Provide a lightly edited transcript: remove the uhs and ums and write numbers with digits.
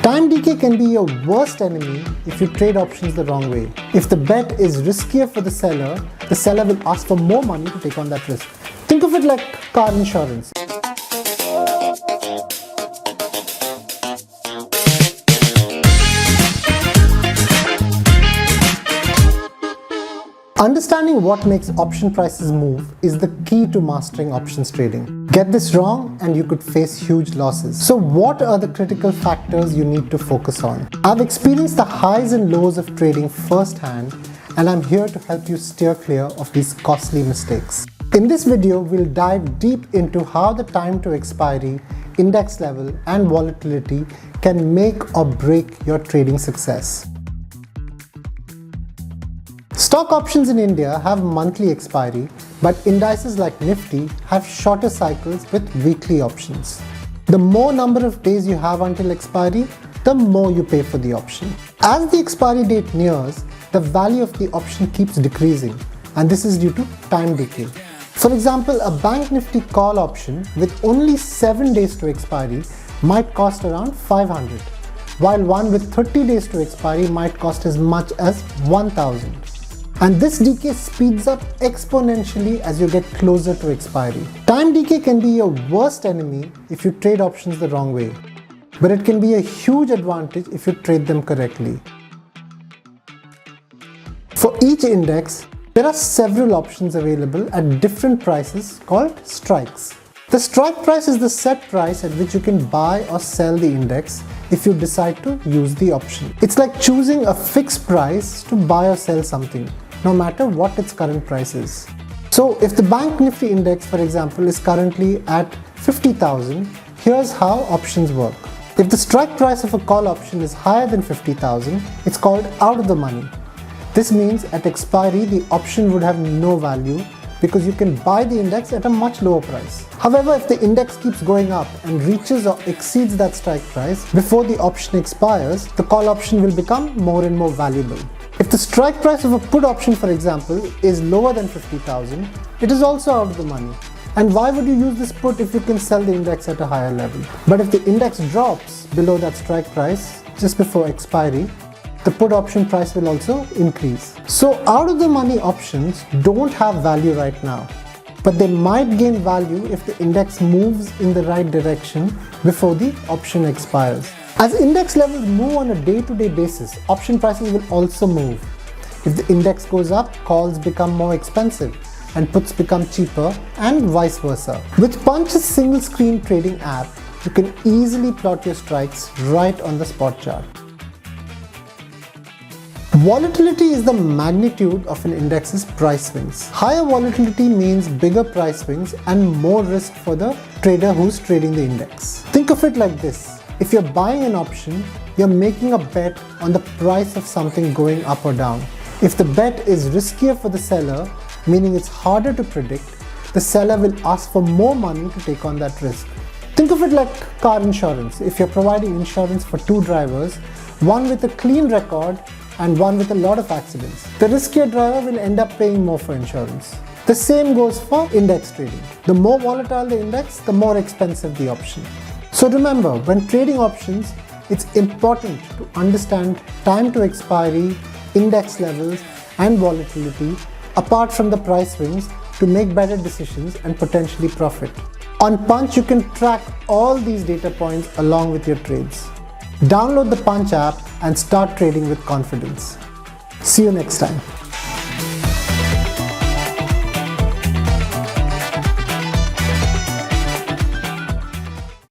Time decay can be your worst enemy if you trade options the wrong way. If the bet is riskier for the seller will ask for more money to take on that risk. Think of it like car insurance. Understanding what makes option prices move is the key to mastering options trading. Get this wrong and you could face huge losses. So what are the critical factors you need to focus on? I've experienced the highs and lows of trading firsthand, and I'm here to help you steer clear of these costly mistakes. In this video, we'll dive deep into how the time to expiry, index level, and volatility can make or break your trading success. Stock options in India have monthly expiry, but indices like Nifty have shorter cycles with weekly options. The more number of days you have until expiry, the more you pay for the option. As the expiry date nears, the value of the option keeps decreasing, and this is due to time decay. For example, a Bank Nifty call option with only 7 days to expiry might cost around 500, while one with 30 days to expiry might cost as much as 1000. And this decay speeds up exponentially as you get closer to expiry. Time decay can be your worst enemy if you trade options the wrong way, but it can be a huge advantage if you trade them correctly. For each index, there are several options available at different prices called strikes. The strike price is the set price at which you can buy or sell the index if you decide to use the option. It's like choosing a fixed price to buy or sell something, no matter what its current price is. So if the Bank Nifty index, for example, is currently at 50,000, here's how options work. If the strike price of a call option is higher than 50,000, it's called out of the money. This means at expiry, the option would have no value because you can buy the index at a much lower price. However, if the index keeps going up and reaches or exceeds that strike price before the option expires, the call option will become more and more valuable. If the strike price of a put option, for example, is lower than 50,000, it is also out of the money. And why would you use this put if you can sell the index at a higher level? But if the index drops below that strike price just before expiry, the put option price will also increase. So out of the money options don't have value right now, but they might gain value if the index moves in the right direction before the option expires. As index levels move on a day-to-day basis, option prices will also move. If the index goes up, calls become more expensive and puts become cheaper, and vice versa. With Punch's single screen trading app, you can easily plot your strikes right on the spot chart. Volatility is the magnitude of an index's price swings. Higher volatility means bigger price swings and more risk for the trader who's trading the index. Think of it like this. If you're buying an option, you're making a bet on the price of something going up or down. If the bet is riskier for the seller, meaning it's harder to predict, the seller will ask for more money to take on that risk. Think of it like car insurance. If you're providing insurance for 2 drivers, one with a clean record and one with a lot of accidents, the riskier driver will end up paying more for insurance. The same goes for index trading. The more volatile the index, the more expensive the option. So remember, when trading options, it's important to understand time to expiry, index levels, and volatility, apart from the price swings, to make better decisions and potentially profit. On Punch, you can track all these data points along with your trades. Download the Punch app and start trading with confidence. See you next time.